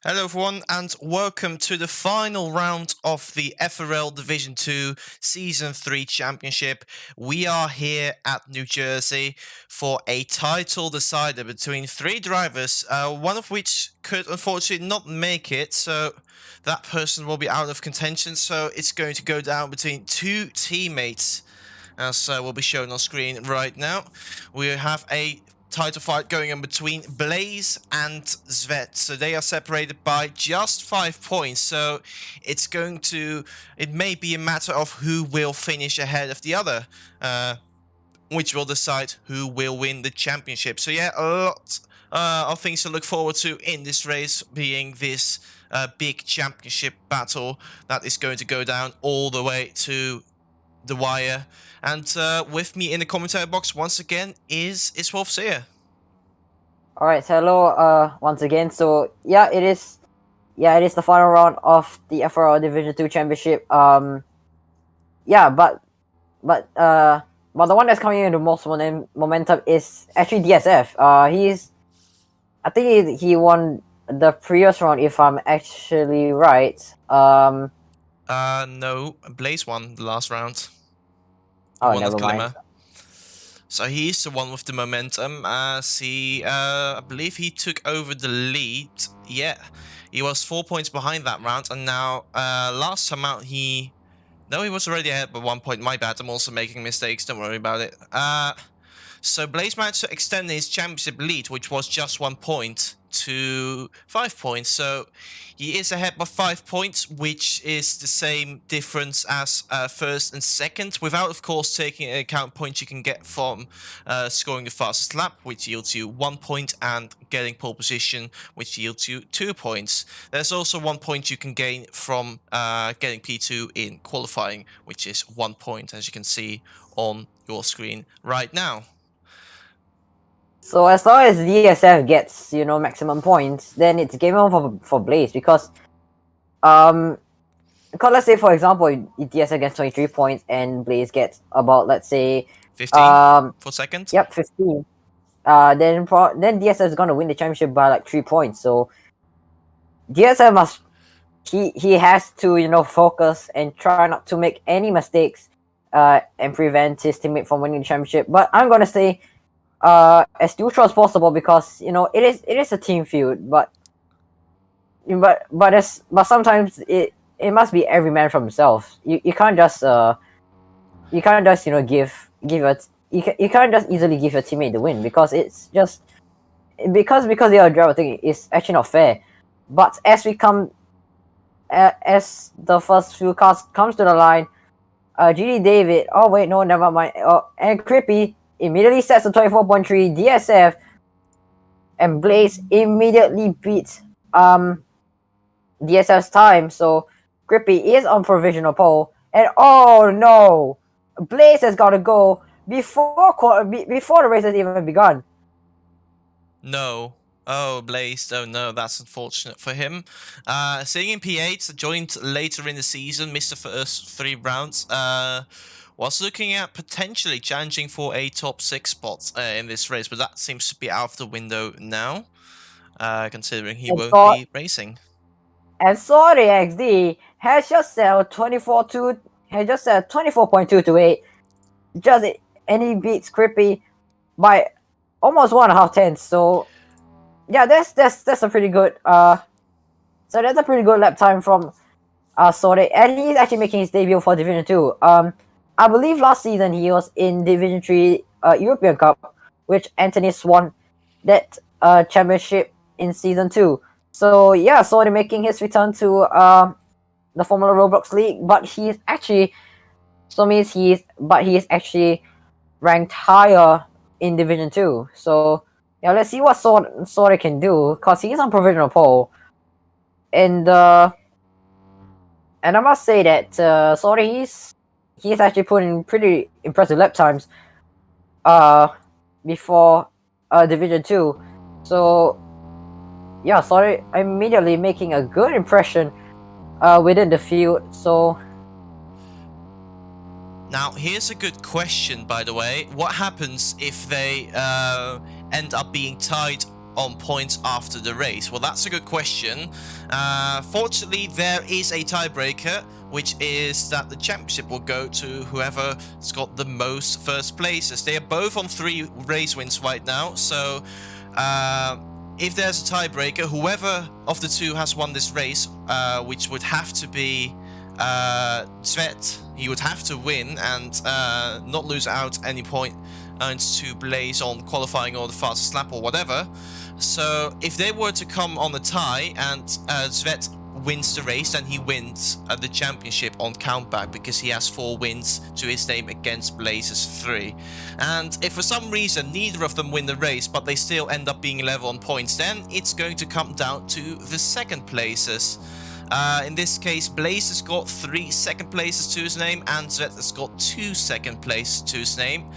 Hello everyone and welcome to the final round of the FRL Division 2 Season 3 Championship. We are here at New Jersey for a title decider between three drivers, one of which could unfortunately not make it, so that person will be out of contention, so it's going to go down between two teammates, as will be shown on screen right now. We have a title fight going on between Blaze and Zvet. So they are separated by just 5 points. So it may be a matter of who will finish ahead of the other, which will decide who will win the championship. So yeah, a lot of things to look forward to in this race, being this big championship battle that is going to go down all the way to the wire. And with me in the commentary box once again is Wolf Seer. Alright, hello once again. So it is the final round of the FRL Division 2 Championship. But the one that's coming in the most momentum is actually DSF. I think he won the previous round, if I'm actually right. No, Blaze won the last round. Oh, never mind. So he's the one with the momentum, as he, I believe he took over the lead. Yeah, he was 4 points behind that round, and now, last time out he was already ahead by 1 point. My bad, I'm also making mistakes, don't worry about it. So Blaze managed to extend his championship lead, which was just 1 point, to 5 points. So he is ahead by 5 points, which is the same difference as first and second, without, of course, taking into account points you can get from scoring the fastest lap, which yields you 1 point, and getting pole position, which yields you 2 points. There's also 1 point you can gain from getting P2 in qualifying, which is 1 point, as you can see on your screen right now. So as long as DSF gets, maximum points, then it's game on for Blaze, because let's say, for example, DSF gets 23 points and Blaze gets about, let's say, 15 for second. Yep, 15. Then DSF is gonna win the championship by like 3 points. So DSF he has to focus and try not to make any mistakes and prevent his teammate from winning the championship. But I'm gonna say as neutral as possible, because it is a team feud, but sometimes it must be every man for himself. You can't just you can't just you can't just easily give your teammate the win, because it's just because they are a driver thing. It's actually not fair. But as the first few cars comes to the line, GD David, oh wait, no, never mind, and Crippy immediately sets the 24.3 DSF, and Blaze immediately beats DSF's time. So Grippy is on provisional pole, and oh no, Blaze has got to go before the race has even begun. No. Oh, Blaze. Oh no, that's unfortunate for him. Sitting in P8, joined later in the season, missed the first 3 rounds. Was looking at potentially challenging for a top 6 spot in this race, but that seems to be out of the window now, considering he won't be racing. And sorry, XD has just said 24.228, and he beats Crippy by almost 1.5 tenths. So yeah, that's a pretty good that's a pretty good lap time from Sorry, and he's actually making his debut for Division 2. I believe last season he was in Division 3 European Cup, which Anthony won that championship in Season 2. So yeah, Sorry making his return to the Formula ROBLOX League, but he's actually ranked higher in Division 2. So yeah, let's see what Sorry can do, because he's on provisional pole. And I must say that Sorry, he's actually put in pretty impressive lap times before Division 2. So yeah, Sorry immediately making a good impression within the field. So now here's a good question, by the way. What happens if they end up being tied on points after the race? Well, that's a good question. Fortunately, there is a tiebreaker, which is that the championship will go to whoever's got the most first places. They are both on 3 race wins right now, so if there's a tiebreaker, whoever of the 2 has won this race, which would have to be Svet, he would have to win and not lose out any points to Blaze on qualifying or the fastest lap or whatever. So if they were to come on a tie and Svet wins the race, then he wins the championship on countback because he has 4 wins to his name against Blaze's 3. And if for some reason neither of them win the race but they still end up being level on points, then it's going to come down to the second places. In this case, Blaze has got 3 second places to his name and Svet has got 2 second places to his name.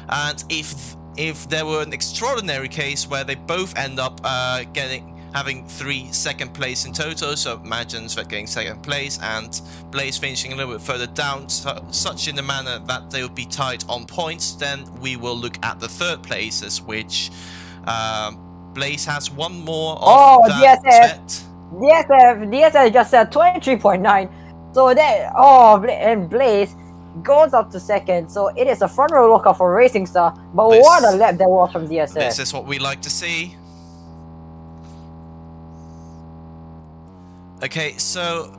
And if there were an extraordinary case where they both end up having 3 second place in total, so imagine Svet getting second place and Blaze finishing a little bit further down, such in a manner that they would be tied on points, then we will look at the third places, which Blaze has 1 more of Svet. DSF just said 23.9, so that and Blaze goes up to second, so it is a front row lookout for Racing Star. But what a lap that was from DSF. This is what we like to see. Okay, so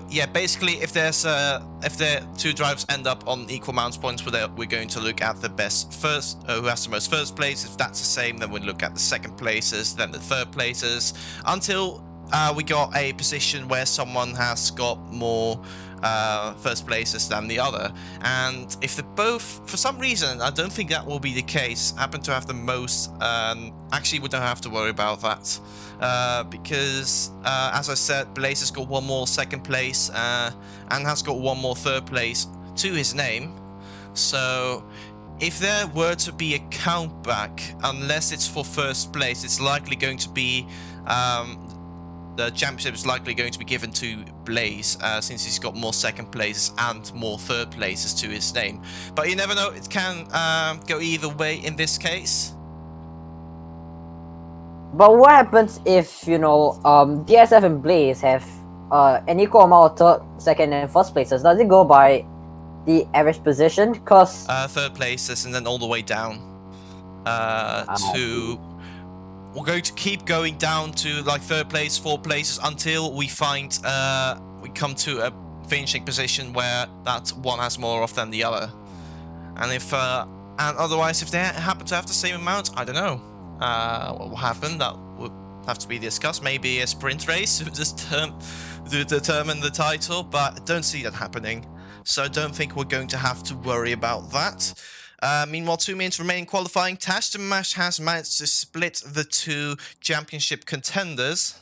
yeah, basically, if the 2 drivers end up on equal amounts of points, we're going to look at the best first, who has the most first place. If that's the same, then we'll look at the second places, then the third places, until we got a position where someone has got more first places than the other. And if they both, for some reason, I don't think that will be the case, happen to have the most, actually we don't have to worry about that. Because, as I said, Blaze has got 1 more second place and has got 1 more third place to his name. So if there were to be a countback, unless it's for first place, it's likely going to be the championship is likely going to be given to Blaze, since he's got more second places and more third places to his name. But you never know, it can go either way in this case. But what happens if, you know, DSF and Blaze have an equal amount of third, second, and first places? Does it go by the average position? Because third places and then all the way down to... We're going to keep going down to like 3rd place, 4th places until we find we come to a finishing position where that one has more of than the other. And if and otherwise, if they happen to have the same amount, I don't know what will happen. That would have to be discussed. Maybe a sprint race to determine the title, but I don't see that happening. So I don't think we're going to have to worry about that. Meanwhile, 2 minutes remaining qualifying. Tash the Mash has managed to split the 2 championship contenders.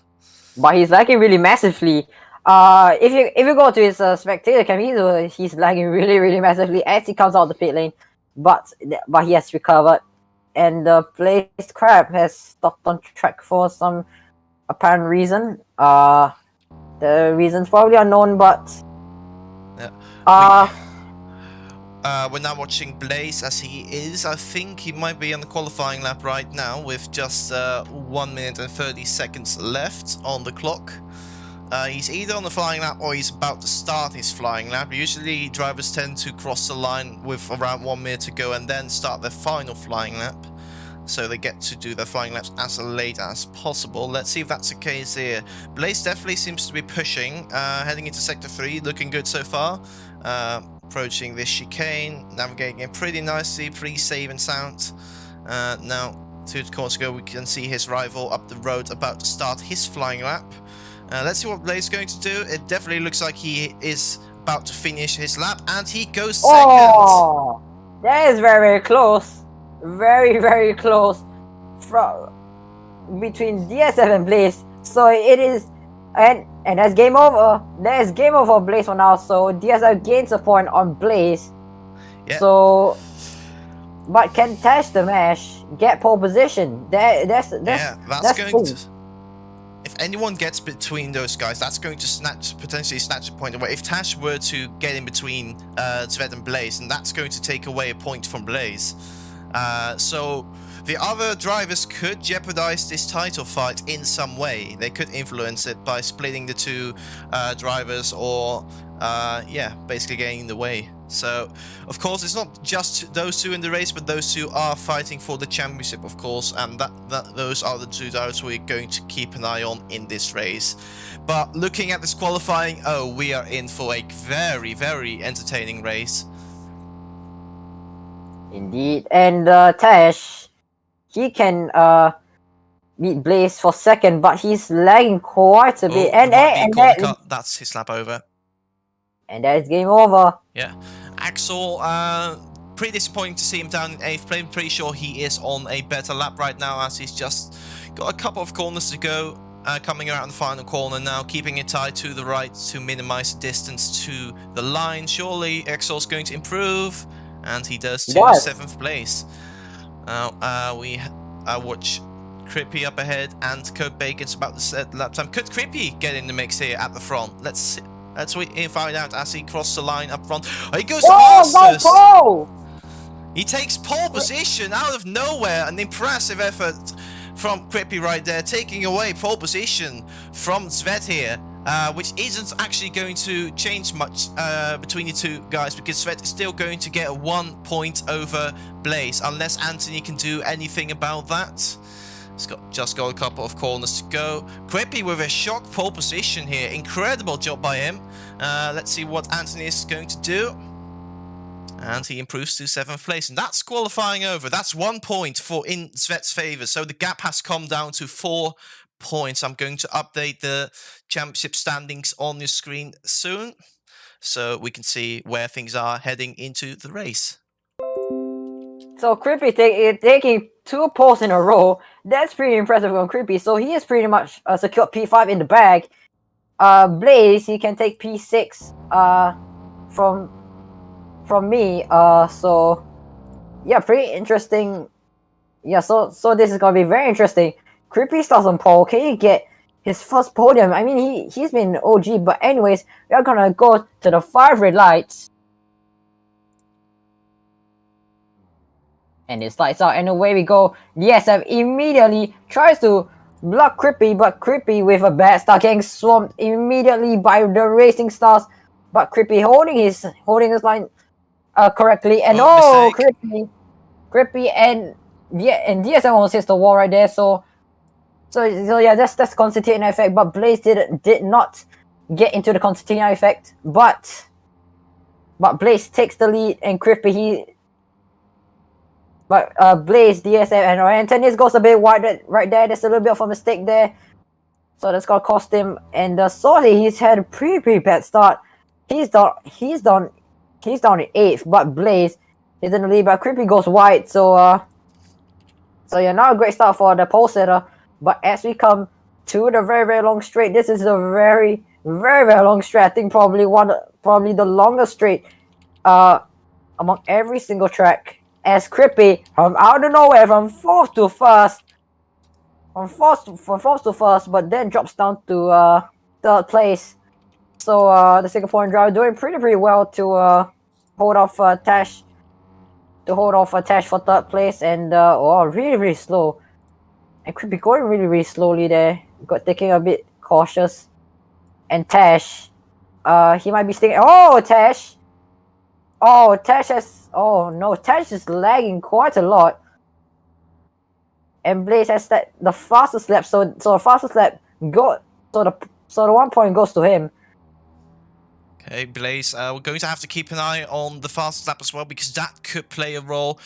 But he's lagging really massively. If you go to his spectator cam, he's lagging really massively as he comes out of the pit lane. But he has recovered. And the placed crab has stopped on track for some apparent reason. The reason's probably unknown, but... we're now watching Blaze as he is. I think he might be on the qualifying lap right now with just 1 minute and 30 seconds left on the clock. He's either on the flying lap or he's about to start his flying lap. Usually drivers tend to cross the line with around 1 minute to go and then start their final flying lap. So they get to do their flying laps as late as possible. Let's see if that's the case here. Blaze definitely seems to be pushing, heading into Sector 3, looking good so far. Approaching this chicane, navigating it pretty nicely, pretty safe and sound. Now, 2 corners ago, we can see his rival up the road about to start his flying lap. Let's see what Blaze is going to do. It definitely looks like he is about to finish his lap, and he goes second. Oh, that is very close. Very close between DSF and Blaze. So it is, and that's game over. That is game over for Blaze for now. So DSF gains a point on Blaze. Yeah. So, but can Tash the Mash get pole position? That's going cool. to. If anyone gets between those guys, that's going to potentially snatch a point away. If Tash were to get in between Svet and Blaze, and that's going to take away a point from Blaze. So the other drivers could jeopardize this title fight in some way. They could influence it by splitting the two drivers, or yeah, basically getting in the way. So, of course, it's not just those two in the race, but those two are fighting for the championship, of course, and those are the two drivers we're going to keep an eye on in this race. But looking at this qualifying, oh, we are in for a very, very entertaining race. Indeed, and Tash, he can beat Blaze for second, but he's lagging quite a bit. And that's his lap over. And that is game over. Yeah, Axel, pretty disappointing to see him down in 8th. I'm pretty sure he is on a better lap right now, as he's just got a couple of corners to go. Coming around the final corner now, keeping it tight to the right to minimize the distance to the line. Surely Axel's going to improve, and he does to 7th place. Now we watch Crippy up ahead, and Code Bacon's about to set lap time. Could Crippy get in the mix here at the front? Let's find out as he crosses the line up front. Oh, he goes fastest! He takes pole position out of nowhere. An impressive effort from Crippy right there, taking away pole position from Svet here, which isn't actually going to change much between the two guys, because Svet is still going to get a 1 point over Blaze, unless Anthony can do anything about that. He's just got a couple of corners to go. Crippy with a shock pole position here. Incredible job by him. Let's see what Anthony is going to do. And he improves to 7th place. And that's qualifying over. That's 1 point in Svet's favor. So the gap has come down to 4 points. I'm going to update the championship standings on your screen soon, so we can see where things are heading into the race. So Crippy taking 2 poles in a row. That's pretty impressive on Crippy. So he is pretty much secured P5 in the bag. Blaze, he can take P6 from me. So yeah, pretty interesting. Yeah, so this is gonna be very interesting. Crippy starts on pole. Can he get his first podium? I mean, he's been OG, but anyways, we are gonna go to the 5 red lights. And it lights out, and away we go. DSF immediately tries to block Crippy, but Crippy with a bad start, getting swamped immediately by the racing stars. But Crippy holding his line correctly, and Crippy and DSF almost hits the wall right there. So yeah, that's concertina effect. But Blaze did not get into the concertina effect. But Blaze takes the lead, and Crippy Blaze, DSF, and Anthony goes a bit wide right there. There's a little bit of a mistake there, so that's gonna cost him. And Sorty, he's had a pretty bad start. He's down in 8th, but Blaze is in the lead. But Crippy goes wide, so yeah, not a great start for the pole setter. But as we come to the very long straight, this is a very long straight. I think probably the longest straight among every single track. As Crippy, from out of nowhere, from 4th to 1st, but then drops down to 3rd place. So the Singaporean driver doing pretty well to hold off Tash. To hold off Tash for 3rd place, and really slow. And Crippy going really slowly there. Taking a bit cautious. And Tash, he might be sticking. Oh, Tash! Oh, Tash is lagging quite a lot. And Blaze has the fastest lap, so the fastest lap so the 1 point goes to him. Okay, Blaze, we're going to have to keep an eye on the fastest lap as well, because that could play a role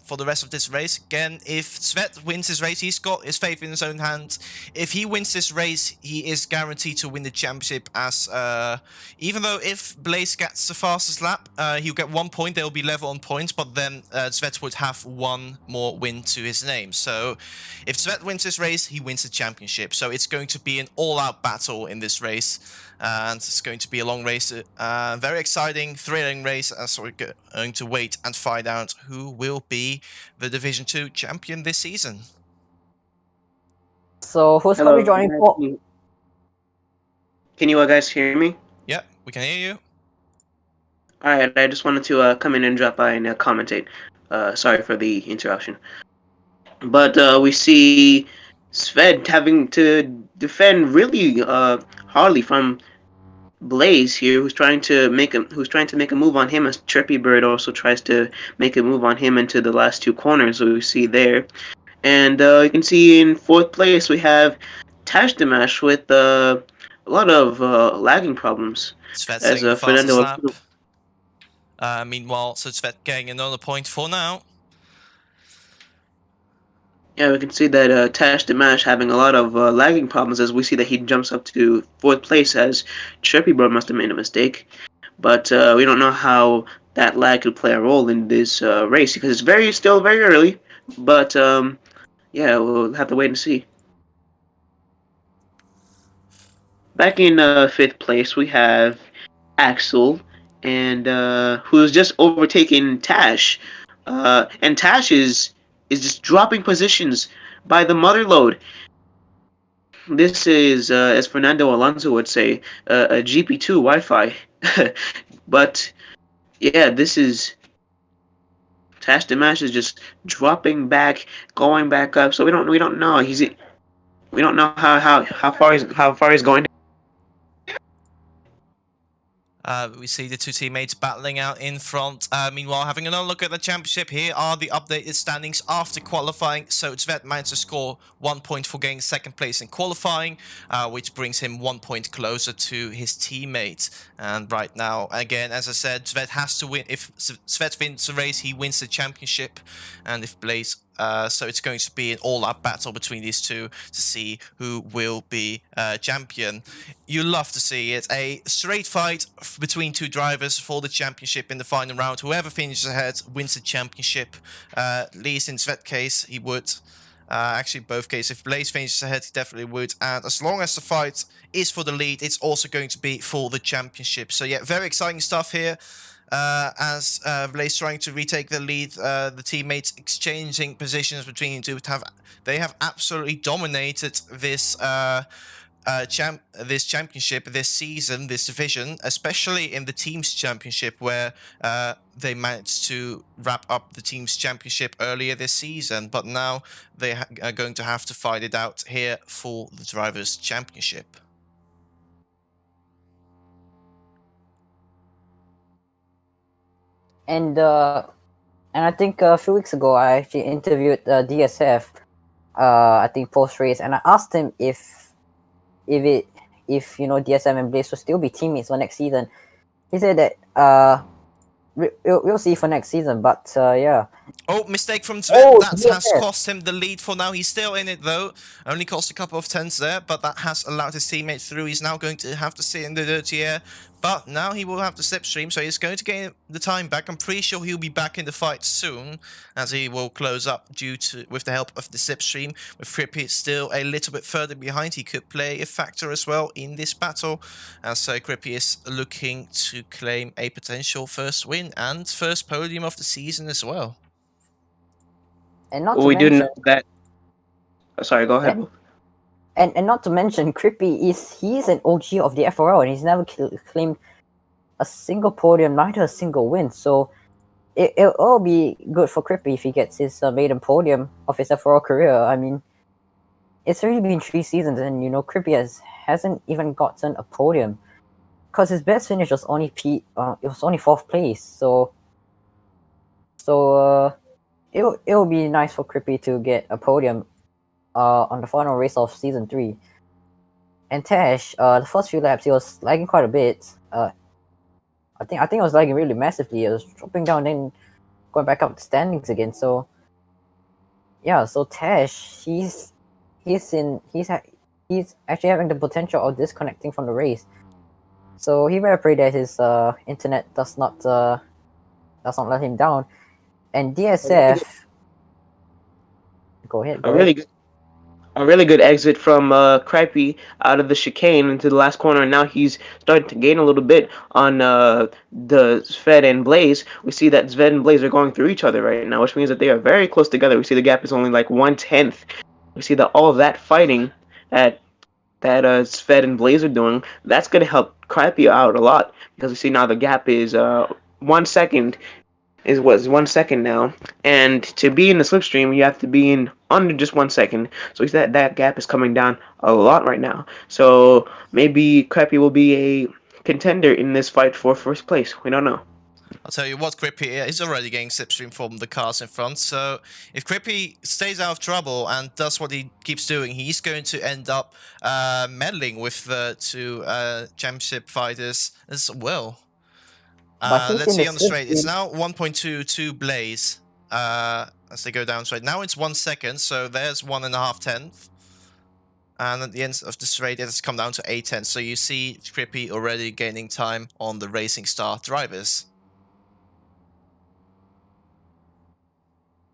for the rest of this race. Again, if Svet wins this race, he's got his fate in his own hands. If he wins this race, he is guaranteed to win the championship, as even though if Blaze gets the fastest lap, he'll get 1 point. They'll be level on points, but then Svet would have 1 more win to his name. So if Svet wins this race, he wins the championship. So it's going to be an all-out battle in this race, and it's going to be a long race, very exciting, thrilling race, as we're going to wait and find out who will be the Division 2 champion this season. So who's going to be joining Paul? Can you guys hear me? Yeah, we can hear you. Alright, I just wanted to come in and drop by and commentate. Sorry for the interruption. But we see Sved having to defend really hardly from Blaze here, who's trying to make a move on him, as Chirpy Bird also tries to make a move on him into the last two corners we see there. And you can see in fourth place we have Tash Dimash with a lot of lagging problems. Svet As taking the fastest Fernando lap. Meanwhile, so Svet getting another point for now. Yeah, we can see that Tash Dimash having a lot of lagging problems, as we see that he jumps up to fourth place, as Chirpy Bird must have made a mistake. But we don't know how that lag could play a role in this race, because it's still very early. But yeah, we'll have to wait and see. Back in fifth place, we have Axel, and who's just overtaken Tash. And Tash is just dropping positions by the mother load. This is, as Fernando Alonso would say, a GP2 Wi-Fi. But yeah, this is Tash Dimash is just dropping back, going back up. So we don't know. We don't know how far he's going. We see the two teammates battling out in front. Meanwhile, having another look at the championship, here are the updated standings after qualifying. So Svet managed to score 1 point for getting second place in qualifying, which brings him 1 point closer to his teammate. And right now, again, as I said, Svet has to win. If Svet wins the race, he wins the championship. And if Blaze... so it's going to be an all-out battle between these two to see who will be champion. You love to see it. A straight fight between two drivers for the championship in the final round. Whoever finishes ahead wins the championship. At least in Svet's case, he would. Actually, both cases. If Blaze finishes ahead, he definitely would. And as long as the fight is for the lead, it's also going to be for the championship. So yeah, very exciting stuff here. As Blaze trying to retake the lead, the teammates exchanging positions between the two. They have absolutely dominated this this championship, this season, this division, especially in the teams championship, where they managed to wrap up the teams championship earlier this season. But now they are going to have to fight it out here for the drivers championship. And I think a few weeks ago I actually interviewed DSF, I think post race, and I asked him if DSM and Blaze will still be teammates for next season. He said that we'll see for next season, but yeah. Oh, mistake from Sven. That has cost him the lead for now. He's still in it though. Only cost a couple of tenths there, but that has allowed his teammates through. He's now going to have to sit in the dirty air. But now he will have the slipstream, so he's going to gain the time back. I'm pretty sure he'll be back in the fight soon, as he will close up with the help of the slipstream. With Crippy still a little bit further behind, he could play a factor as well in this battle. And so Crippy is looking to claim a potential first win and first podium of the season as well. And not well, we do know that. Oh, sorry, go ahead. And not to mention, Crippy he's an OG of the FRL, and he's never claimed a single podium, neither a single win. So it'll be good for Crippy if he gets his maiden podium of his FRL career. I mean, it's already been 3 seasons, and Crippy hasn't even gotten a podium, because his best finish was only it was only 4th place. So it'll be nice for Crippy to get a podium on the final race of season 3. And Tash, the first few laps he was lagging quite a bit. I think it was lagging really massively. It was dropping down, then going back up the standings again. So yeah, so Tash, he's actually having the potential of disconnecting from the race. So he better pray that his internet does not let him down. And DSF, go ahead. A really good exit from Cripey out of the chicane into the last corner, and now he's starting to gain a little bit on the Sved and Blaze. We see that Sved and Blaze are going through each other right now, which means that they are very close together. We see the gap is only like 1/10. We see that all of that fighting that Sved and Blaze are doing, that's going to help Cripey out a lot, because we see now the gap is 1 second is what, 1 second now, and to be in the slipstream, you have to be in under just 1 second. So that gap is coming down a lot right now. So maybe Crappy will be a contender in this fight for first place. We don't know. I'll tell you what, Crippy is already getting slipstream from the cars in front, so if Crippy stays out of trouble and does what he keeps doing, he's going to end up meddling with the two championship fighters as well. But he's Let's in see the on the straight. It's slipstream. now 1.22 Blaze as they go down straight. Now it's 1 second, so there's 1.5 tenths. And at the end of the straight, it has come down to 8 tenths. So you see Crippy already gaining time on the Racing Star drivers.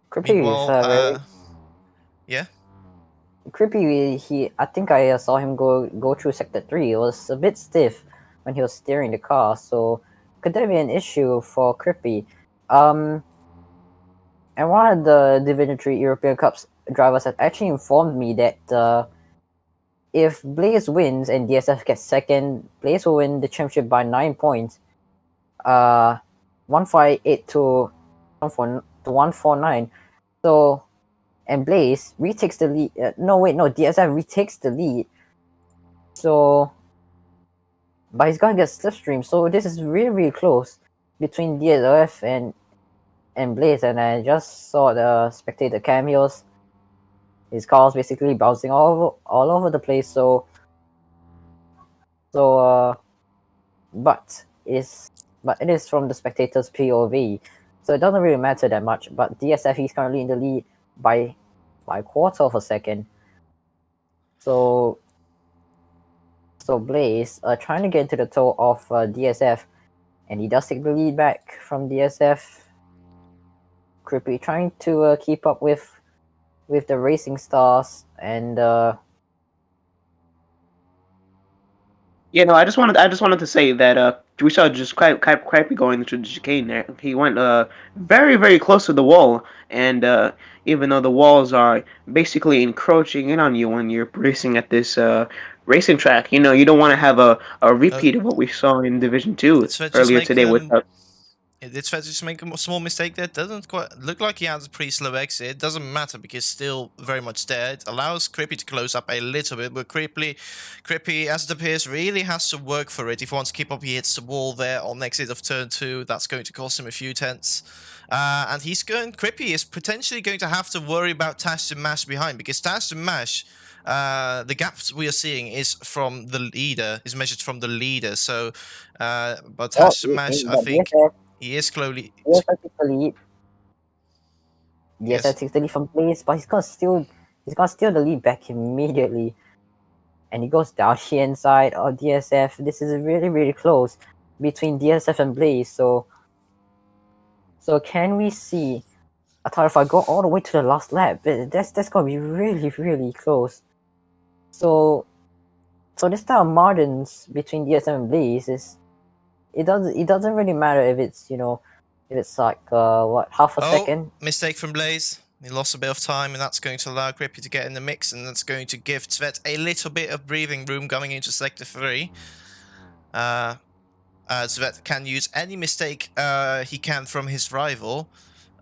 Crippy is Meanwhile, yeah. Crippy, I think I saw him go through sector 3. It was a bit stiff when he was steering the car, so could that be an issue for Crippy? And one of the Division 3 European Cups drivers had actually informed me that if Blaze wins and DSF gets second, Blaze will win the championship by 9 points. 158 to 149. So, and Blaze retakes the lead. DSF retakes the lead. So, but he's gonna get slipstream. So this is really, really close between DSF and Blaze. And I just saw the spectator cameos. His cars basically bouncing all over the place. But it is from the spectators' POV, so it doesn't really matter that much. But DSF is currently in the lead by a quarter of a second. So Blaze trying to get into the toe of DSF, and he does take the lead back from DSF. Crippy trying to keep up with the Racing Stars, and I just wanted to say that we saw just Crappy going through the chicane there. He went very, very close to the wall, and even though the walls are basically encroaching in on you when you're racing at this racing track, you don't want to have a repeat of what we saw in Division 2 earlier today with. It's fair to just make a small mistake there. It doesn't quite look like he has a pretty slow exit. It doesn't matter because still very much there. It allows Crippy to close up a little bit, but Crippy, as it appears, really has to work for it. If he wants to keep up, he hits the wall there on exit of turn 2. That's going to cost him a few tenths. And Crippy is potentially going to have to worry about Tash and Mash behind, because Tash and Mash, the gaps we are seeing is from the leader, is measured from the leader. So, but Tash and Mash, I think. He is slowly. DSF takes the lead. DSF takes the lead from Blaze, but he's gonna steal the lead back immediately. And he goes down the inside of DSF. This is really, really close between DSF and Blaze. So can we see? I thought if I go all the way to the last lap, that's gonna be really, really close. So this type of margins between DSF and Blaze is. It doesn't really matter if it's like half a second. Mistake from Blaze. He lost a bit of time, and that's going to allow Crippy to get in the mix, and that's going to give Svet a little bit of breathing room going into sector 3. Svet can use any mistake he can from his rival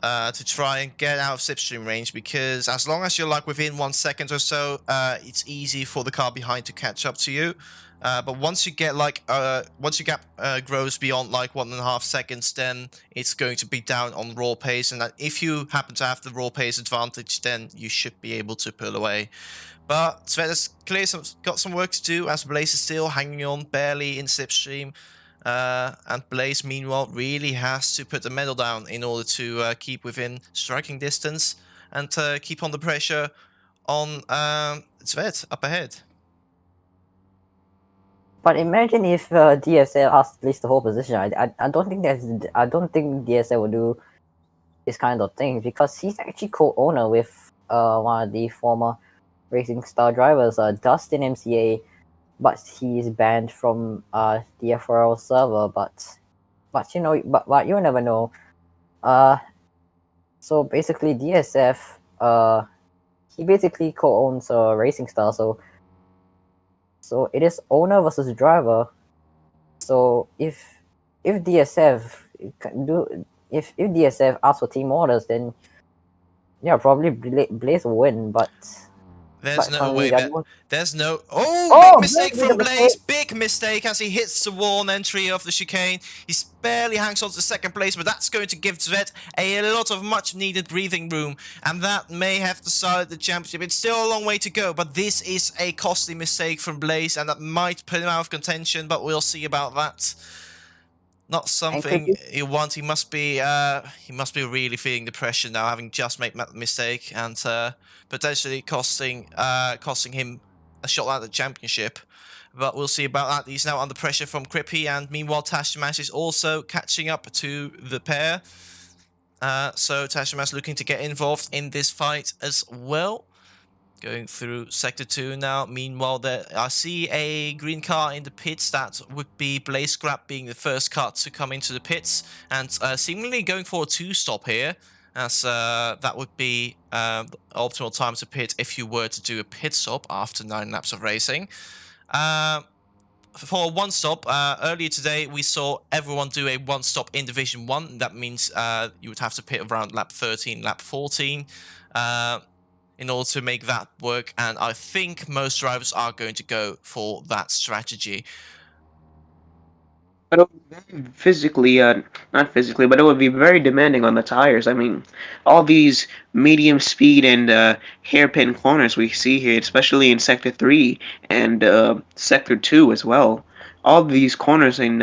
to try and get out of slipstream range, because as long as you're like within 1 second or so, it's easy for the car behind to catch up to you. But once you get once your gap grows beyond like 1.5 seconds, then it's going to be down on raw pace, and that if you happen to have the raw pace advantage, then you should be able to pull away. But Svet has clearly got some work to do, as Blaze is still hanging on barely in slipstream. And Blaze, meanwhile, really has to put the medal down in order to keep within striking distance and keep on the pressure on Svet up ahead. But imagine if DSL has to place the whole position. I don't think DSL will do this kind of thing, because he's actually co-owner with one of the former Racing Star drivers, Dustin MCA, but he's banned from the FRL server. But you never know. So basically DSF he basically co-owns Racing Star, so it is owner versus driver. So if DSF can do, if DSF asks for team orders, then yeah, probably Blaze will win. But There's no way that. There's no. Oh, Big mistake Blaze with from the Blaze. mistake. Big mistake as he hits the wall on entry of the chicane. He barely hangs on to second place, but that's going to give Zvet a lot of much needed breathing room. And that may have decided the championship. It's still a long way to go, but this is a costly mistake from Blaze, and that might put him out of contention, but we'll see about that. Not something he wants. He must be really feeling the pressure now, having just made that mistake and potentially costing him a shot at the championship. But we'll see about that. He's now under pressure from Crippy, and meanwhile Tashimash is also catching up to the pair. So Tashimash looking to get involved in this fight as well. Going through Sector 2 now. Meanwhile, I see a green car in the pits. That would be Blaze Scrap being the first car to come into the pits. And seemingly going for a 2-stop here. As that would be the optimal time to pit if you were to do a pit stop after 9 laps of racing. For a 1-stop, earlier today we saw everyone do a 1-stop in Division 1. That means you would have to pit around lap 13, lap 14. In order to make that work, and I think most drivers are going to go for that strategy. But it would be very physically, not physically, but it would be very demanding on the tires. I mean, all these medium speed and hairpin corners we see here, especially in Sector 3 and Sector 2 as well. All these corners in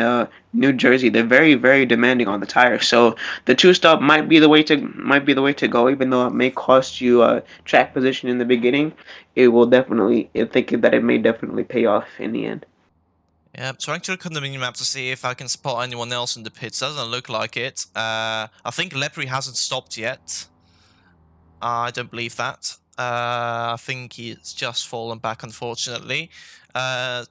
New Jersey, they're very, very demanding on the tires. So the 2-stop might be the way to go, even though it may cost you track position in the beginning. It will definitely. I think that it may definitely pay off in the end. Yeah, I'm trying to look on the minimap to see if I can spot anyone else in the pits. Doesn't look like it. I think Lepri hasn't stopped yet. I don't believe that. I think he's just fallen back, unfortunately.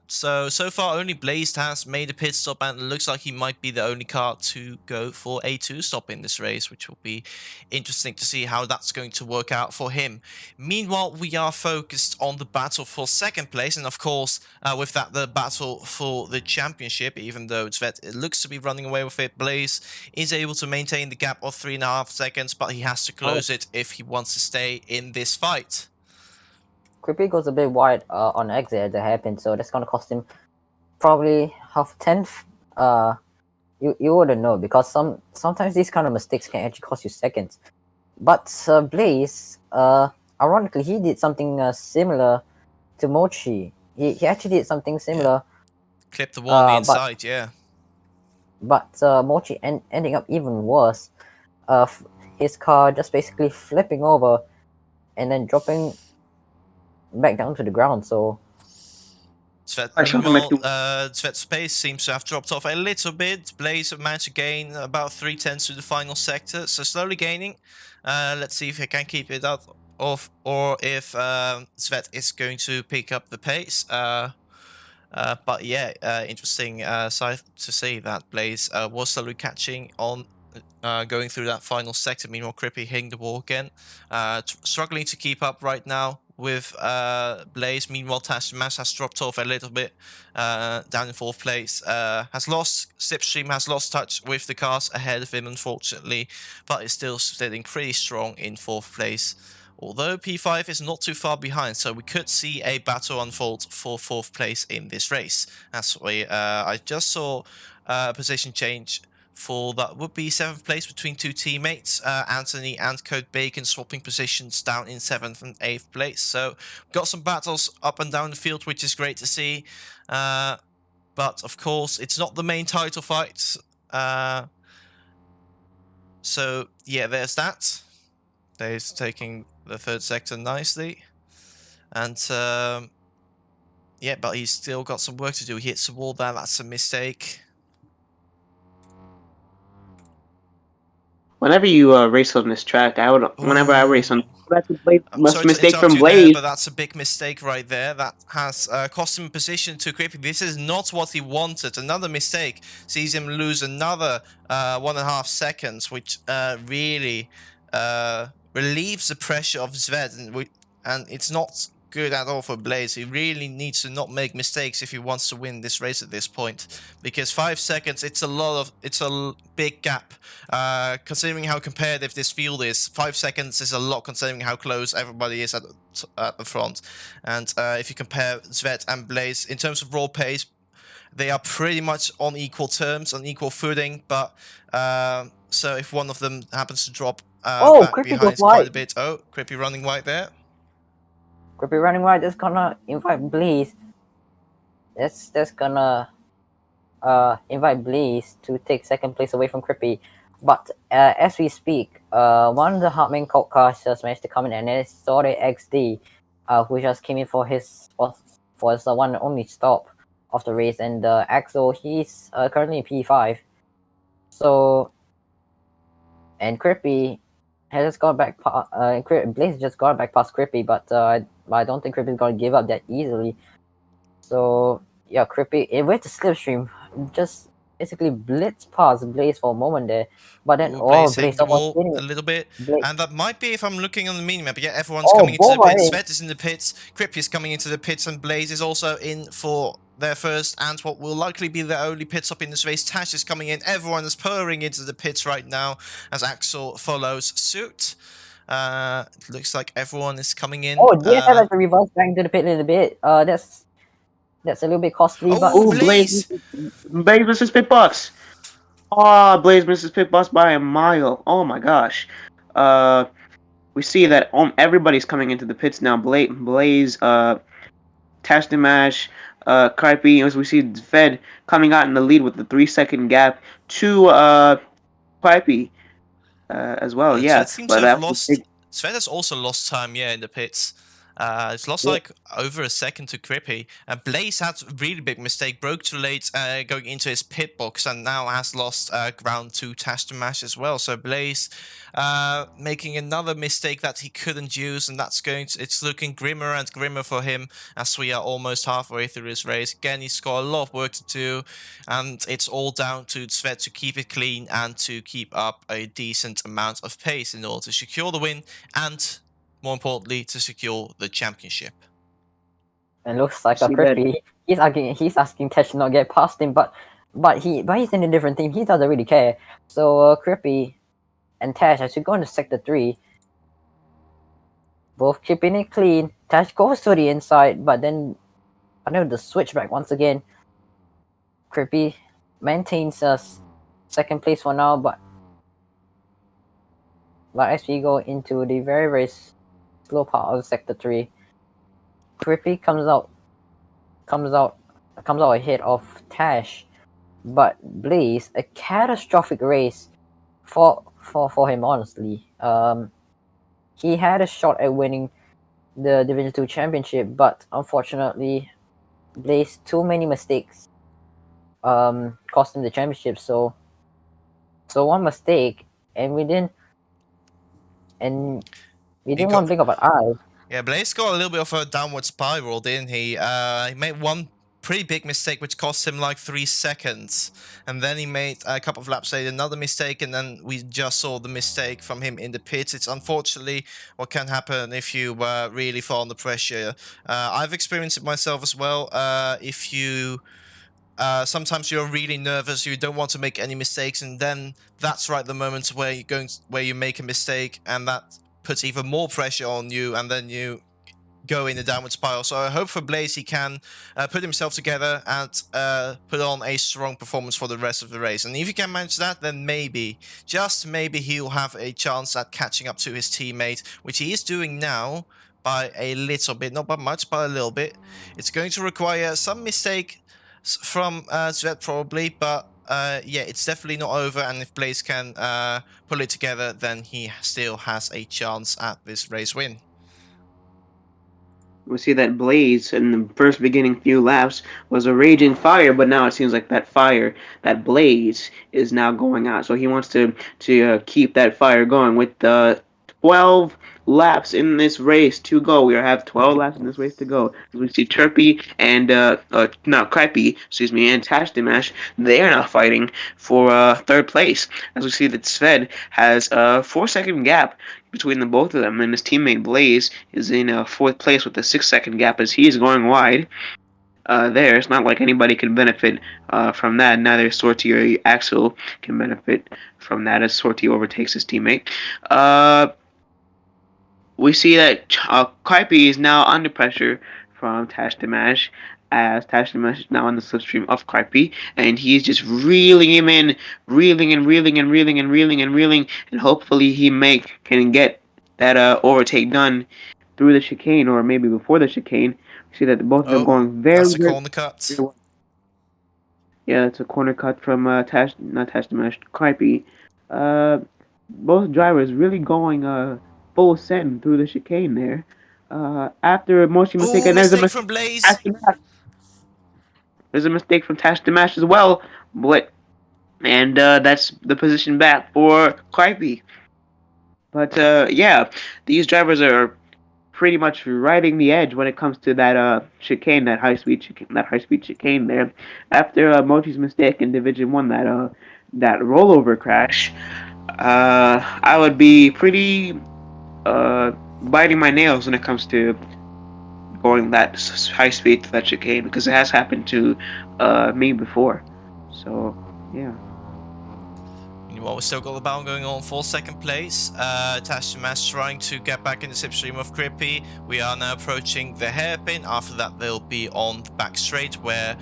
So far, only Blazed has made a pit stop, and it looks like he might be the only car to go for a 2-stop in this race, which will be interesting to see how that's going to work out for him. Meanwhile, we are focused on the battle for second place, and of course, with that, the battle for the championship, even though Zvet looks to be running away with it. Blaze is able to maintain the gap of 3.5 seconds, but he has to close it if he wants to stay in this fight. Crippy goes a bit wide on exit as it happened, so that's gonna cost him probably half tenth. You wouldn't know, because sometimes these kind of mistakes can actually cost you seconds. But Blaze, ironically, he did something similar to Mochi. He actually did something similar. Clipped the wall on the inside, yeah. But Mochi ending up even worse. His car just basically flipping over and then dropping back down to the ground. So Zvet's pace seems to have dropped off a little bit. Blaze managed to gain about 3/10 to the final sector, so slowly gaining. Let's see if he can keep it up, or if Zvet is going to pick up the pace. But yeah, interesting sight to see that Blaze was slowly catching on. Going through that final sector. Meanwhile, Crippy hitting the wall again. Struggling to keep up right now with Blaze. Meanwhile, Tashimash has dropped off a little bit, down in 4th place. Has lost slipstream, has lost touch with the cars ahead of him, unfortunately, but is still sitting pretty strong in 4th place. Although P5 is not too far behind, so we could see a battle unfold for 4th place in this race. As I just saw a position change for that would be 7th place between 2 teammates, Anthony and Code Bacon swapping positions down in 7th and 8th place. So got some battles up and down the field, which is great to see. But of course, it's not the main title fight. So yeah, there's that. Dave's taking the 3rd sector nicely. And yeah, but he's still got some work to do. He hits the wall there, that's a mistake. Whenever you race on this track, whenever I race on, that's a mistake from Blaze. But that's a big mistake right there. That has cost him position to Crippy. This is not what he wanted. Another mistake sees him lose another 1.5 seconds, which really relieves the pressure of Zved, and it's not good at all for Blaze. He really needs to not make mistakes if he wants to win this race at this point, because 5 seconds, it's a big gap. Considering how competitive this field is, 5 seconds is a lot considering how close everybody is at the front. And if you compare Zvet and Blaze in terms of raw pace, they are pretty much on equal terms, on equal footing. But so if one of them happens to drop back Crippy behind goes quite a wide. bit, Crippy running wide there. Crippy running wide. That's gonna invite Blaze. That's gonna invite Blaze to take second place away from Crippy. But as we speak, one of the Hartman Colt cars just managed to come in, and it's Sorry XD, who just came in for his one and only stop of the race. And Axel, he's currently P5. So, and Crippy has just got back. Blaze just got back past Crippy, but I don't think Crippy's gonna give up that easily. So yeah, Crippy, it went to slipstream, just basically blitz past Blaze for a moment there, but then Blaze Blaze the almost wall hit a it. little bit, and that might be, if I'm looking on the minimap. Yeah, everyone's coming into the pits. Svet is in the pits, Crippy is coming into the pits, and Blaze is also in for their first and what will likely be their only pit stop in this race. Tash is coming in. Everyone is pouring into the pits right now as Axel follows suit. It looks like everyone is coming in. DSF has to reverse back into the pit a little bit. That's a little bit costly. But Blaze! Blaze misses pit box. Blaze misses pit box by a mile. Oh my gosh. We see that everybody's coming into the pits now. Blaze, Tash Dimash, Crippy, as we see Fed coming out in the lead with the 3-second gap to Crippy as well. Yeah, Svet seems to have lost. Svet has also lost time, in the pits. It's lost like over a second to Crippy. Blaze had a really big mistake, broke too late going into his pit box, and now has lost ground to Tash Dimash as well. So Blaze making another mistake that he couldn't use, and it's looking grimmer and grimmer for him as we are almost halfway through this race. Again, he's got a lot of work to do, and it's all down to Svet to keep it clean and to keep up a decent amount of pace in order to secure the win and, more importantly, to secure the championship. It looks like a Crippy. He's asking Tash to not get past him, but he's in a different team. He doesn't really care. So Crippy and Tash, as we go into sector 3, both keeping it clean. Tash goes to the inside, but then the switchback once again. Crippy maintains us second place for now, but as we go into the very, very slow part of sector 3, Crippy comes out ahead of Tash, but Blaze, a catastrophic race for him, honestly. He had a shot at winning the Division 2 championship, but unfortunately Blaze too many mistakes cost him the championship. So one mistake, and we didn't want to blink of an eye. Yeah, Blaze got a little bit of a downward spiral, didn't he? He made one pretty big mistake which cost him like 3 seconds, and then he made a couple of laps later another mistake, and then we just saw the mistake from him in the pits. It's unfortunately what can happen if you really fall under pressure. I've experienced it myself as well. If you sometimes you're really nervous, you don't want to make any mistakes, and then that's right the moment where you make a mistake, and that puts even more pressure on you, and then you go in a downward spiral. So I hope for Blaze he can put himself together and put on a strong performance for the rest of the race. And if he can manage that, then maybe, just maybe, he'll have a chance at catching up to his teammate, which he is doing now by a little bit, not by much, but a little bit. It's going to require some mistake from Zvet probably, but yeah, it's definitely not over, and if Blaze can pull it together, then he still has a chance at this race win. We see that Blaze in the first beginning few laps was a raging fire, but now it seems like that fire, that blaze, is now going out. So he wants to keep that fire going with 12 laps in this race to go. We have 12 laps in this race to go. We see Crippy and and Tash Dimash. They are now fighting for third place. As we see that Sved has a 4-second gap between the both of them, and his teammate Blaze is in 4th place with a 6-second gap as he's going wide. There, it's not like anybody can benefit from that. Neither Sortie or Axel can benefit from that as Sortie overtakes his teammate. We see that Kaipi is now under pressure from Tash Dimash, as Tash Dimash is now on the slipstream of Kaipi, and he's just reeling him in, reeling and reeling and reeling and reeling and reeling, and hopefully he can get that overtake done through the chicane, or maybe before the chicane. We see that both of them going very, that's a corner cut. Yeah, it's a corner cut from not Tash Dimash, Kaipi. Both drivers really going full send through the chicane there. After a motion mistake, and there's a from Blaze. There's a mistake from Tash Dimash as well, and that's the position back for Kaipi. But yeah, these drivers are pretty much riding the edge when it comes to that chicane, that high speed chicane there. After Mochi's mistake in Division 1, that rollover crash, I would be pretty biting my nails when it comes to going that high speed to that chicane, because it has happened to me before. So yeah. Meanwhile, we've still got the battle going on for 2nd place. Tash Dimash trying to get back in the slipstream of Crippy. We are now approaching the hairpin. After that, they'll be on the back straight, where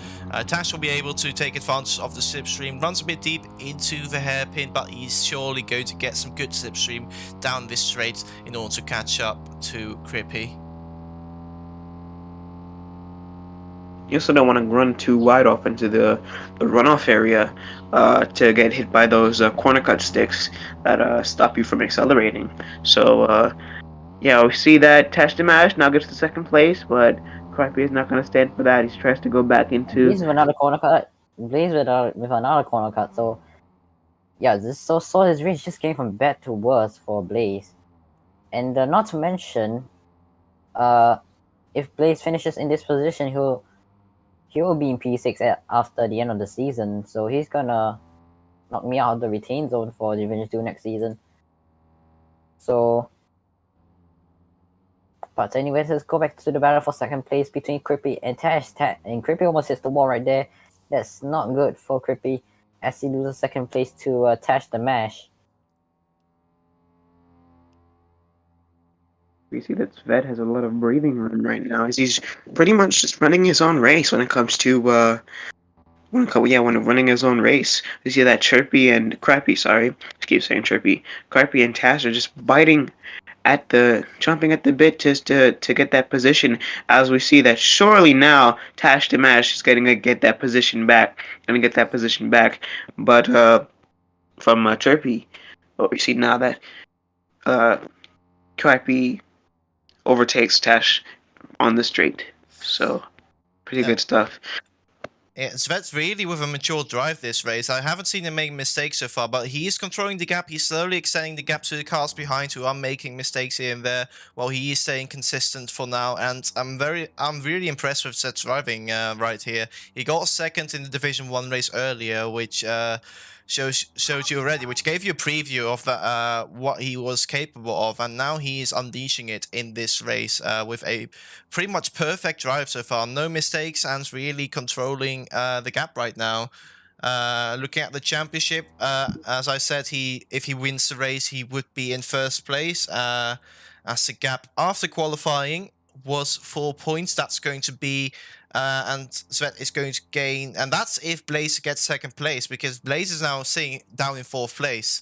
Tash will be able to take advantage of the slipstream. Runs a bit deep into the hairpin, but he's surely going to get some good slipstream down this straight in order to catch up to Crippy. You also don't want to run too wide off into the runoff area to get hit by those corner cut sticks that stop you from accelerating. So yeah, we see that Tash Dimash now gets to 2nd place, but Cripe is not going to stand for that. He tries to go back into Blaze with another corner cut. Blaze with another corner cut. So yeah, so his race just came from bad to worse for Blaze, and not to mention, if Blaze finishes in this position, he will be in P6 after the end of the season, so he's gonna knock me out of the retain zone for Division 2 next season. So, but anyways, let's go back to the battle for 2nd place between Crippy and Tash. And Crippy almost hits the wall right there. That's not good for Crippy, as he loses 2nd place to Tash Dimash. We see that Svet has a lot of breathing room right now, as he's pretty much just running his own race when it comes to when running his own race. We see that Chirpy and Crappy, I keep saying Chirpy, Crappy and Tash are just chomping at the bit just to get that position. As we see that surely now Tash Dimash is going to get that position back, but from Chirpy, but we see now that Crappy overtakes Tash on the straight. So pretty good stuff. Yeah, Svet's really with a mature drive this race. I haven't seen him make mistakes so far, but he is controlling the gap. He's slowly extending the gap to the cars behind, who are making mistakes here and there, while he is staying consistent for now. And I'm really impressed with Svet's driving right here. He got 2nd in the Division 1 race earlier, which showed you already, which gave you a preview of what he was capable of, and now he is unleashing it in this race with a pretty much perfect drive so far. No mistakes, and really controlling the gap right now. Looking at the championship, as I said, if he wins the race, he would be in 1st place. As the gap after qualifying was 4 points, that's going to be and Svet is going to gain, and that's if Blaze gets 2nd place, because Blaze is now sitting down in 4th place.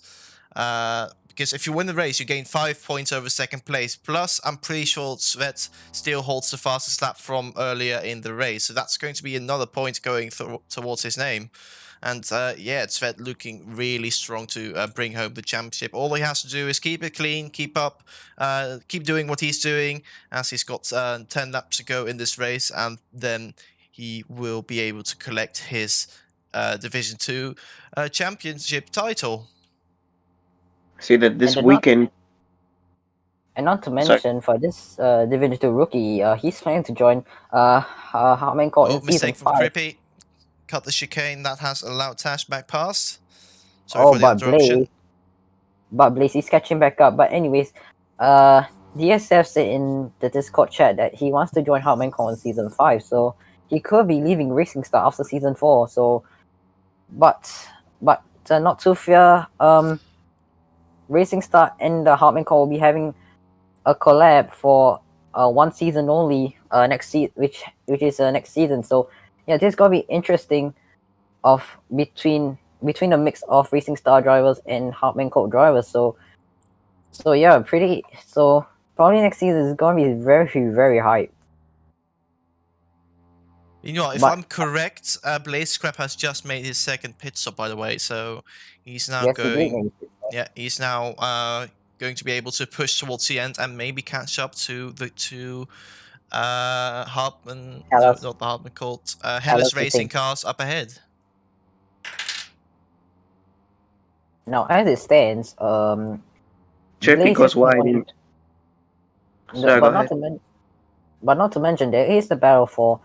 Because if you win the race, you gain 5 points over 2nd place. Plus, I'm pretty sure Svet still holds the fastest lap from earlier in the race, so that's going to be another point going towards his name. And yeah, Svet looking really strong to bring home the championship. All he has to do is keep it clean, keep doing what he's doing, as he's got 10 laps to go in this race, and then he will be able to collect his Division 2 championship title. See that this weekend. And not to mention, for this Division 2 rookie, he's planning to join how many call in mistake season from 5. Crippy. Cut the chicane that has allowed Tash back past. Sorry for the but interruption. Blaze is catching back up. But anyways, DSF said in the Discord chat that he wants to join Hartmann in season 5, so he could be leaving Racing Star after season 4. So, but not too fear. Racing Star and the Hartmann will be having a collab for one season only which is next season. So yeah, this is gonna be interesting of between a mix of Racing Star drivers and Hartmann drivers. So yeah, probably next season is gonna be very hype. You know, if But I'm correct, Blaze Scrap has just made his second pit stop, by the way. So he's now yes, he did going. make it. Yeah, he's now going to be able to push towards the end and maybe catch up to the two Hartman, no, Hellas. not the Hartman called Hellas Hellas Racing Racing. cars up ahead. Now, as it stands, Chirpy Blaze goes is wide. one- Sorry, go but not ahead. to but not to mention there is the battle for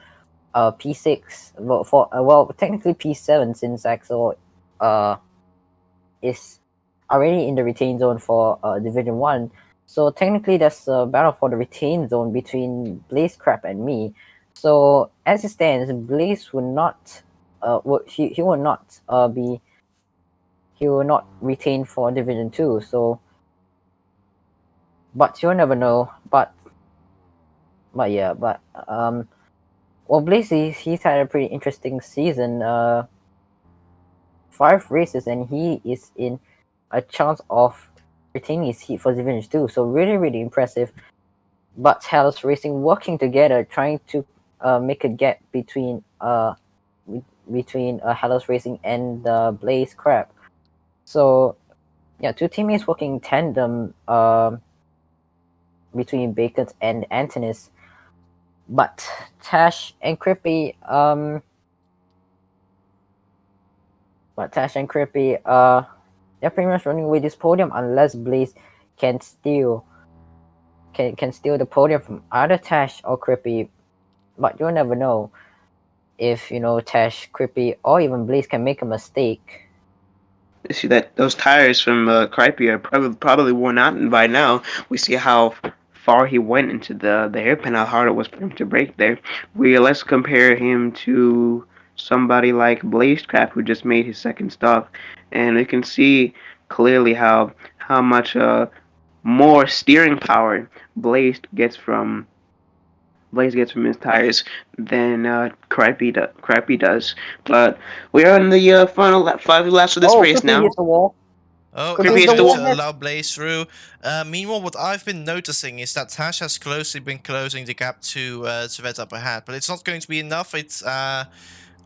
P6, well technically P7, since Axel is already in the retain zone for Division 1. So technically there's a battle for the retain zone between Blaze Crap and me. So as it stands, Blaze will not he will not retain for Division 2. So but you'll never know. But yeah, well, Blaze he's had a pretty interesting season. 5 races and he is in a chance of retaining his seat for Division 2. So really impressive. But Hellas Racing working together, trying to make a gap between Hellas Racing and Blaze Crab. So yeah, two teammates working in tandem between Bacon and Antonis. But Tash and Crippy they're pretty much running away this podium unless Blaze can steal the podium from either Tash or Crippy. But you'll never know if Tash, Crippy, or even Blaze can make a mistake. You see that those tires from Cripey are probably worn out, and by now we see how far he went into the hairpin, how hard it was for him to brake there. Let's compare him to somebody like Blaze Crap, who just made his second stop, and we can see clearly how much more steering power gets from his tires than Cripey does. But we are in the final 5 laps of this race Crippy now. hits the wall. Oh, Crippy that's hits the going wall. to allow Blaze through. Meanwhile, what I've been noticing is that Tash has closely been closing the gap to Svet up ahead, but it's not going to be enough. It's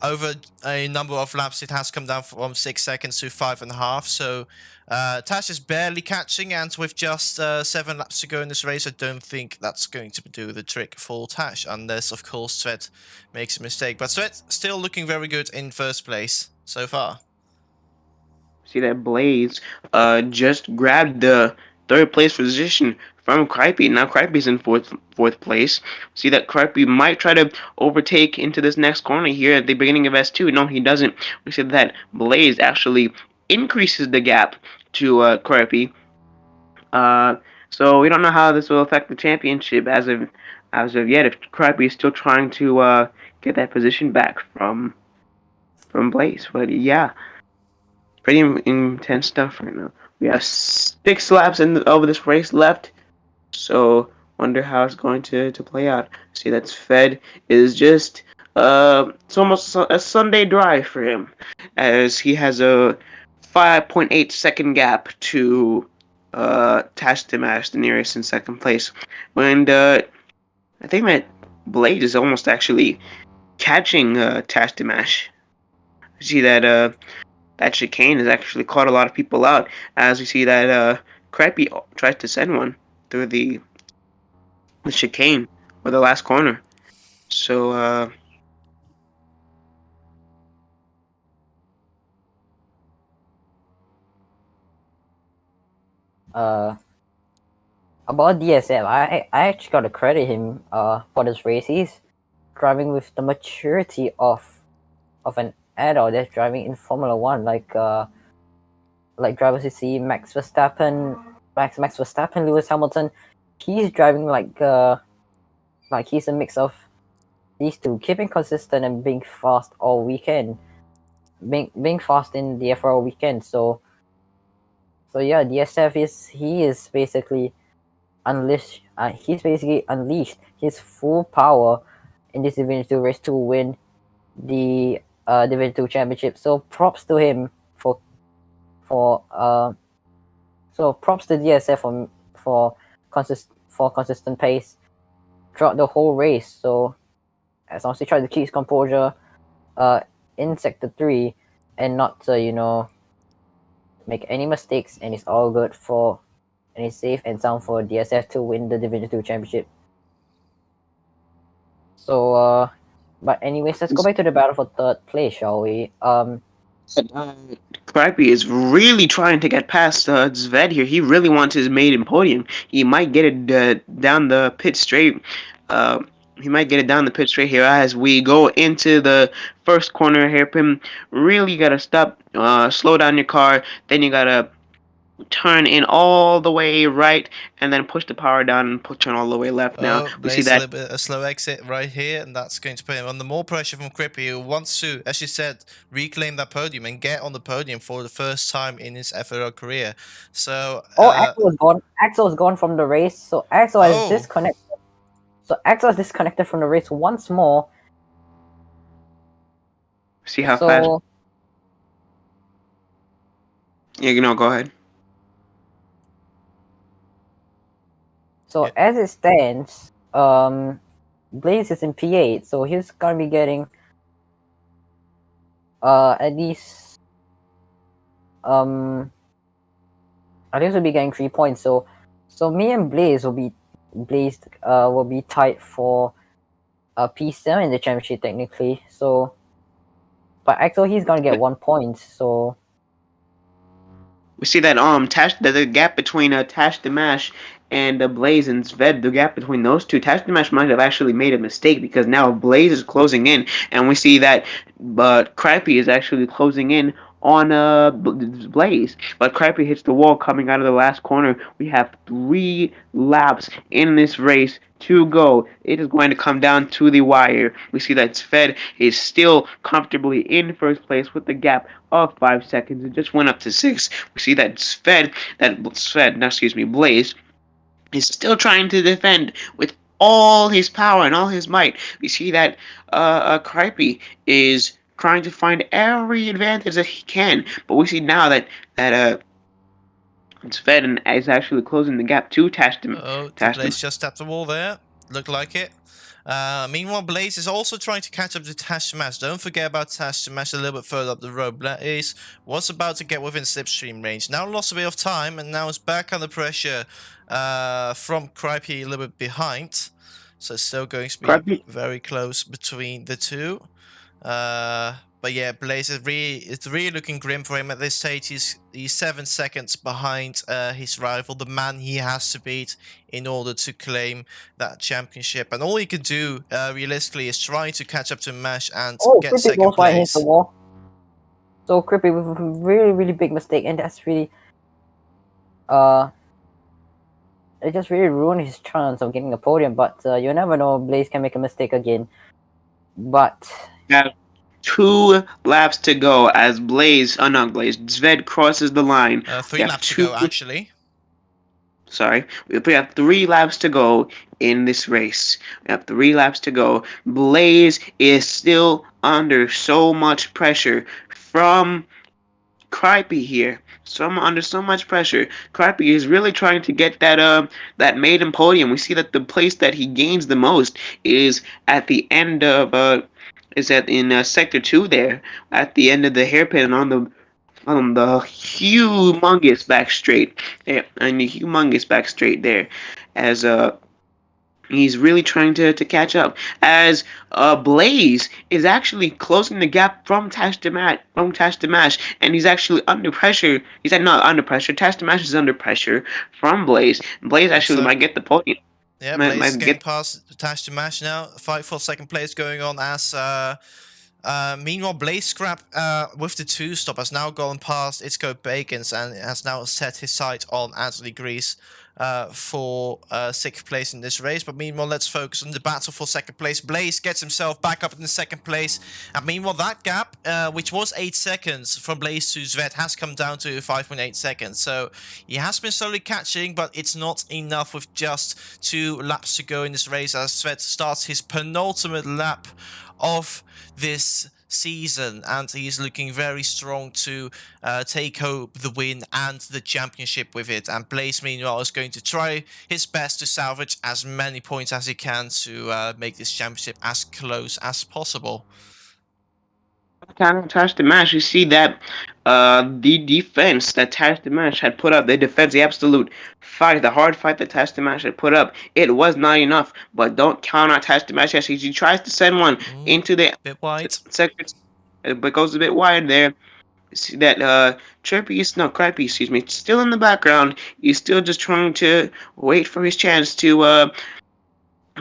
over a number of laps, it has come down from 6 seconds to 5.5. So Tash is barely catching, and with just 7 laps to go in this race, I don't think that's going to do the trick for Tash, unless, of course, Svet makes a mistake. But Svet still looking very good in first place so far. See that Blaze just grabbed the 3rd place position from Cripey. Now Cripey's in fourth place. See that Cripey might try to overtake into this next corner here at the beginning of S2. No, he doesn't. We see that Blaze actually increases the gap to Cripey. So we don't know how this will affect the championship as of yet. If Cripey is still trying to get that position back from Blaze, but yeah. Pretty intense stuff right now. We have 6 laps over this race left, so wonder how it's going to play out. See, that's Fed is just it's almost a Sunday drive for him, as he has a 5.8 second gap to Tash Dimash, the nearest in second place. And I think that Blade is almost actually catching Tash Dimash. See that that chicane has actually caught a lot of people out, as we see that Cripey tries to send one through the chicane or the last corner. So about DSM, I actually gotta credit him for this race. He's driving with the maturity of an adult that's driving in Formula 1, like drivers you see Max Verstappen Max Verstappen, Lewis Hamilton. He's driving like he's a mix of these two, keeping consistent and being fast all weekend. Being fast in the FRL weekend. So yeah, DSF is basically unleashed. He's basically unleashed his full power in this Division 2 race to win the Division 2 championship. So props to him for so props to DSF for consistent pace throughout the whole race. So as long as he tries to keep his composure in sector 3 and not make any mistakes, and it's all good for, and it's safe and sound for DSF to win the Division 2 championship. So but anyways, let's go back to the battle for third place, shall we? Cripey is really trying to get past Zved here. He really wants his maiden podium. He might get it down the pit straight. He might get it down the pit straight here as we go into the first corner hairpin. Really gotta stop, slow down your car. Then you gotta turn in all the way right and then push the power down and turn all the way left. Now we see that a little bit a slow exit right here, and that's going to put him under more pressure from Crippy, who wants to, as you said, reclaim that podium and get on the podium for the first time in his FRL career. So Axel's gone. Axel's gone from the race. So Axel is disconnected. So Axel is disconnected from the race once more. See how fast. Yeah, go ahead. So as it stands, Blaze is in P8, so he's gonna be getting at least he'll be getting 3 points. So me and Blaze will be tied for P7 in the championship technically. So but Axel, he's gonna get 1 point. So we see that the gap between Tash Damash and Blaze and Zved, the gap between those two, Tash Damash might have actually made a mistake because now Blaze is closing in, and we see that Cripey is actually closing in on Blaze, but Cripey hits the wall coming out of the last corner. We have 3 laps in this race to go. It is going to come down to the wire. We see that Sved is still comfortably in first place with the gap of 5 seconds. It just went up to 6. We see that Blaze is still trying to defend with all his power and all his might. We see that Cripey is trying to find every advantage that he can, but we see now that Sved is actually closing the gap to Tash. Blaze just tapped the wall there. Looked like it. Meanwhile, Blaze is also trying to catch up to Tash Smash. Don't forget about Tash Smash a little bit further up the road. Blaze was about to get within slipstream range. Now lost a bit of time, and now is back under pressure from Cripey a little bit behind. So it's still going to be very close between the two. But yeah, Blaze is it's really looking grim for him at this stage. He's 7 seconds behind his rival, the man he has to beat in order to claim that championship. And all he can do realistically is try to catch up to Mash and get second place. The wall. So Crippy with a really, really big mistake, and that's really it just really ruined his chance of getting a podium. But you never know, Blaze can make a mistake again. But yeah. 2 laps to go as Zved crosses the line. 3 laps to go, actually. Sorry. We have 3 laps to go in this race. We have 3 laps to go. Blaze is still under so much pressure from Cripey here. Under so much pressure. Cripey is really trying to get that maiden podium. We see that the place that he gains the most is at the end of in sector 2 there, at the end of the hairpin on the humongous back straight there, and the humongous back straight there, as he's really trying to catch up, as Blaze is actually closing the gap from Tash Damash, and he's actually under pressure. He's not under pressure. Tash Damash is under pressure from Blaze. Blaze actually might get the podium. Yeah, Blaze is getting past Tash Damash now. Fight for second place going on as Meanwhile, Blaze Scrap with the 2-stop has now gone past Itzko Bacons and has now set his sight on Anthony Grease for 6th place in this race. But meanwhile, let's focus on the battle for 2nd place. Blaze gets himself back up in the 2nd place. And meanwhile, that gap, which was 8 seconds from Blaze to Zvet, has come down to 5.8 seconds. So he has been slowly catching, but it's not enough with just 2 laps to go in this race as Zvet starts his penultimate lap of this season, and he's looking very strong to take home the win and the championship with it. And Blaze, meanwhile, is going to try his best to salvage as many points as he can to make this championship as close as possible. Kind of Tash the match. You see that the defense that Tash the match had put up, the defense, the absolute fight, the hard fight that Tash the match had put up, it was not enough. But don't count on Tash the match as he tries to send one into the bit wide second, but goes a bit wide there. See that Crappy, excuse me, still in the background. He's still just trying to wait for his chance to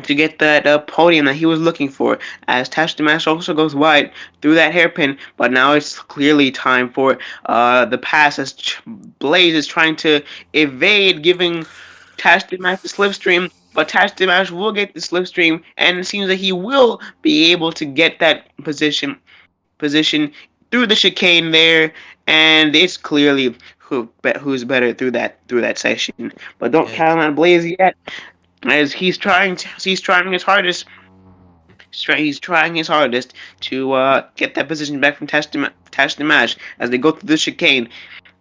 get that podium that he was looking for, as Tash Damash also goes wide through that hairpin, but now it's clearly time for the pass as Blaze is trying to evade giving Tash Damash the slipstream, but Tash Damash will get the slipstream, and it seems that he will be able to get that position through the chicane there, and it's clearly who's better through that section. But don't count on Blaze yet, as he's trying his hardest. He's trying his hardest to get that position back from Tash Damash as they go through the chicane.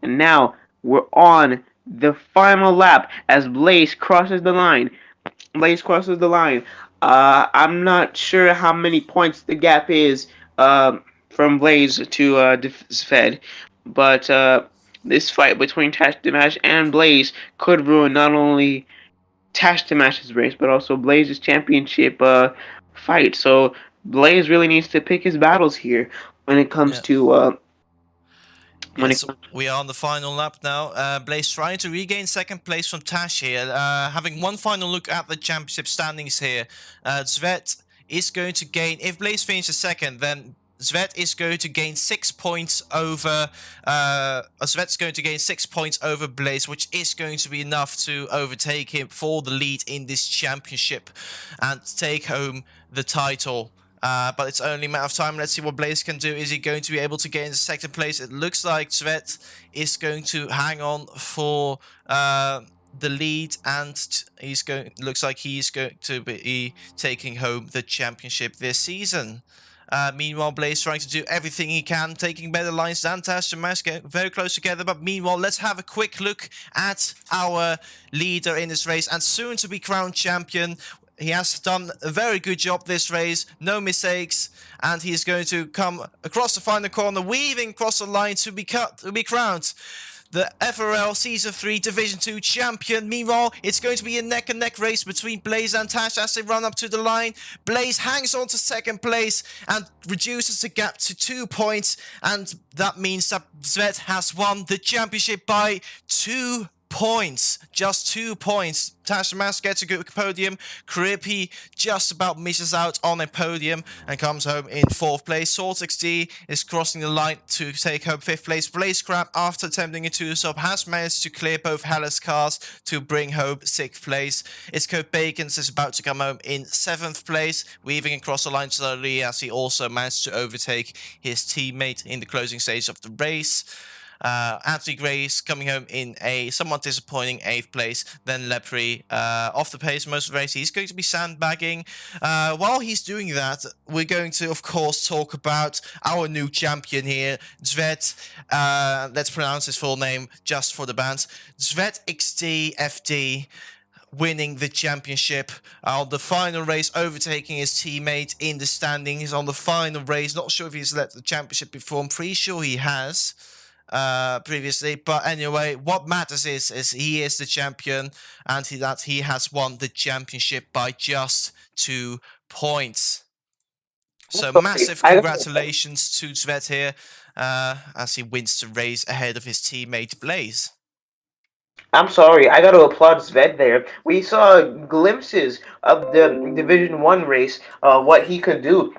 And now we're on the final lap as Blaze crosses the line. I'm not sure how many points the gap is from Blaze to Fed, but this fight between Tash Damash and Blaze could ruin not only Tash Damash's race, but also Blaze's championship fight. So Blaze really needs to pick his battles here when it comes to. We are on the final lap now. Blaze trying to regain 2nd place from Tash here. Having one final look at the championship standings here. Zvet is going to gain, if Blaze finishes 2nd, then Zvet is going to gain 6 points over. Zvet's going to gain 6 points over Blaze, which is going to be enough to overtake him for the lead in this championship and take home the title. But it's only a matter of time. Let's see what Blaze can do. Is he going to be able to get into 2nd place? It looks like Zvet is going to hang on for the lead, and looks like he's going to be taking home the championship this season. Meanwhile, Blaze trying to do everything he can, taking better lines than Tash and Mash, getting very close together. But meanwhile, let's have a quick look at our leader in this race and soon to be crowned champion. He has done a very good job this race, no mistakes, and he's going to come across the final corner, weaving across the line to be crowned the FRL Season 3 Division 2 champion. Meanwhile, it's going to be a neck-and-neck race between Blaze and Tash as they run up to the line. Blaze hangs on to 2nd place and reduces the gap to 2 points, and that means that Zvet has won the championship by 2 points. Just 2 points. Tash Mas gets a good podium. Crippy just about misses out on a podium and comes home in 4th place. Salt XD is crossing the line to take home 5th place. Blaze Crab, after attempting a 2-stop, has managed to clear both Hellas cars to bring home 6th place. Itzko Bacons is about to come home in 7th place, weaving across the line slowly as he also managed to overtake his teammate in the closing stage of the race. Anthony Grace coming home in a somewhat disappointing 8th place. Then Lepre off the pace most of the race. He's going to be sandbagging. While he's doing that, we're going to, of course, talk about our new champion here, Zvet. Let's pronounce his full name just for the bands. Zvet XD FD. Winning the championship on the final race, overtaking his teammate in the standings on the final race. Not sure if he's led the championship before. I'm pretty sure he has previously, but anyway, what matters is he is the champion, and that he has won the championship by just 2 points. So massive congratulations to Zvet here as he wins the race ahead of his teammate Blaze. I'm sorry, I got to applaud Zvet there. We saw glimpses of the Division 1 race, what he could do.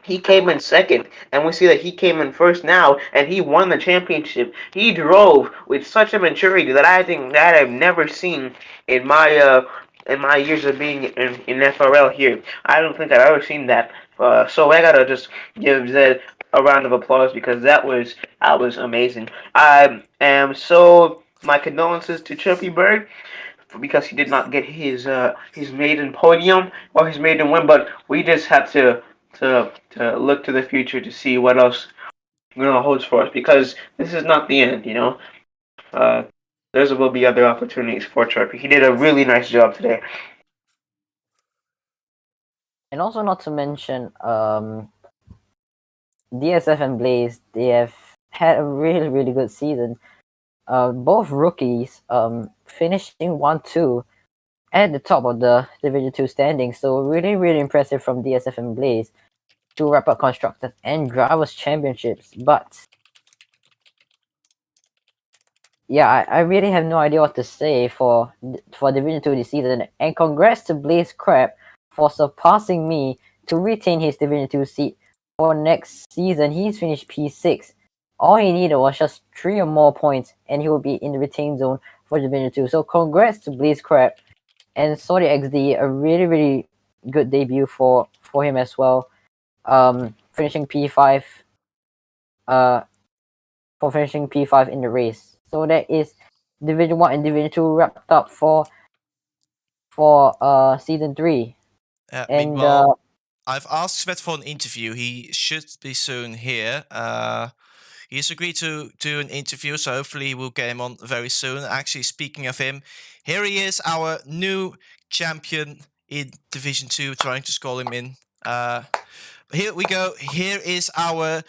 he came in second, and we see that he came in first now, and he won the championship. He drove with such a maturity that I think that I've never seen in my years of being in FRL here. I don't think I've ever seen that. So I gotta just give Zed a round of applause because that was amazing. I am so my condolences to Chirpy Bird because he did not get his maiden podium or his maiden win. But we just have to look to the future to see what else holds for us because this is not the end. Uh, there will be other opportunities for Sharpie. He did a really nice job today. And also, not to mention, DSF and Blaze, they have had a really, really good season. Both rookies finishing 1-2 at the top of the Division 2 standings. So really, really impressive from DSF and Blaze to wrap up Constructors and Drivers Championships. But yeah, I really have no idea what to say for Division 2 this season. And congrats to Blaze Crab for surpassing me to retain his Division 2 seat for next season. He's finished P6. All he needed was just 3 or more points, and he will be in the retain zone for Division 2. So congrats to Blaze Crab and Sorry XD, a really, really good debut for him as well. Finishing P5. For finishing P5 in the race. So that is Division 1 and Division 2 wrapped up for Season 3. And Meanwhile, I've asked Svet for an interview. He should be soon here. He's agreed to do an interview, so hopefully we'll get him on very soon. Actually, speaking of him, here he is, our new champion in Division 2, trying to call him in. Here we go. Here is our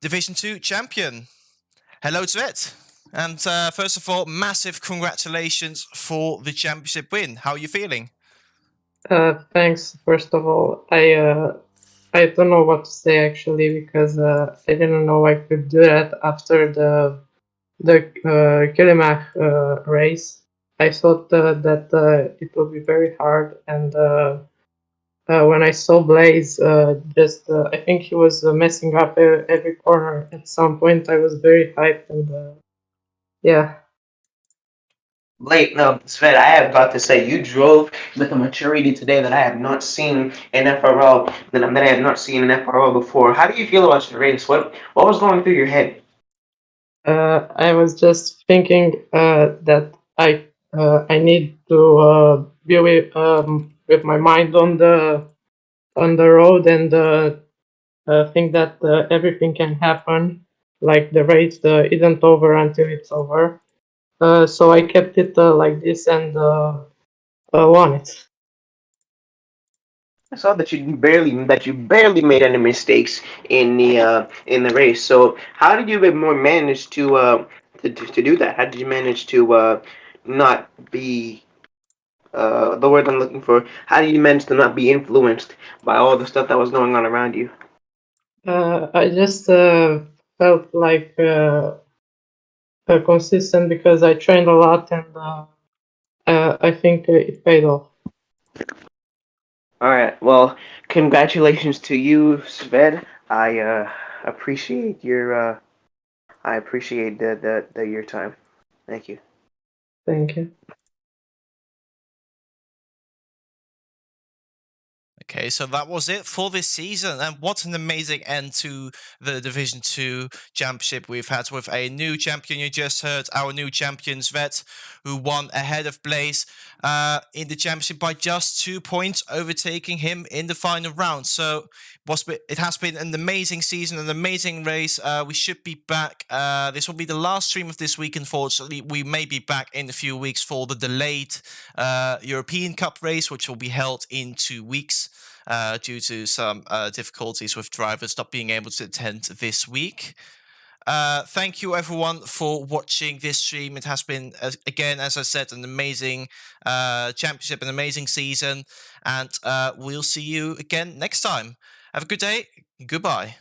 Division 2 champion. Hello, Svet. And first of all, massive congratulations for the championship win. How are you feeling? Thanks. First of all, I don't know what to say actually because I didn't know I could do that after the Kilimach race. I thought that it would be very hard, and when I saw Blaze, I think he was messing up every corner at some point. I was very hyped, and yeah. Blake, no, Sven, I have got to say, you drove with a maturity today that I have not seen in FRL, that I have not seen in FRL before. How do you feel about your race? What was going through your head? I was just thinking that I need to be with my mind on the road and think that everything can happen. Like the race isn't over until it's over. So I kept it like this and won it. I saw that you barely made any mistakes in the race. So how did you manage to do that? How did you manage to not be the word I'm looking for? How did you manage to not be influenced by all the stuff that was going on around you? I just felt like consistent because I trained a lot and I think it paid off. All right. Well, congratulations to you, Sved. I appreciate your I appreciate the your time. Thank you. Thank you. Okay, so that was it for this season, and what an amazing end to the Division 2 championship we've had with a new champion. You just heard our new champion, Svet, who won ahead of Blaze in the championship by just 2 points, overtaking him in the final round. So it has been an amazing season, an amazing race. We should be back. This will be the last stream of this week, unfortunately. We may be back in a few weeks for the delayed European Cup race, which will be held in 2 weeks. Due to some difficulties with drivers not being able to attend this week. Thank you everyone for watching this stream. It has been, again, as I said, an amazing championship, an amazing season, and we'll see you again next time. Have a good day. Goodbye.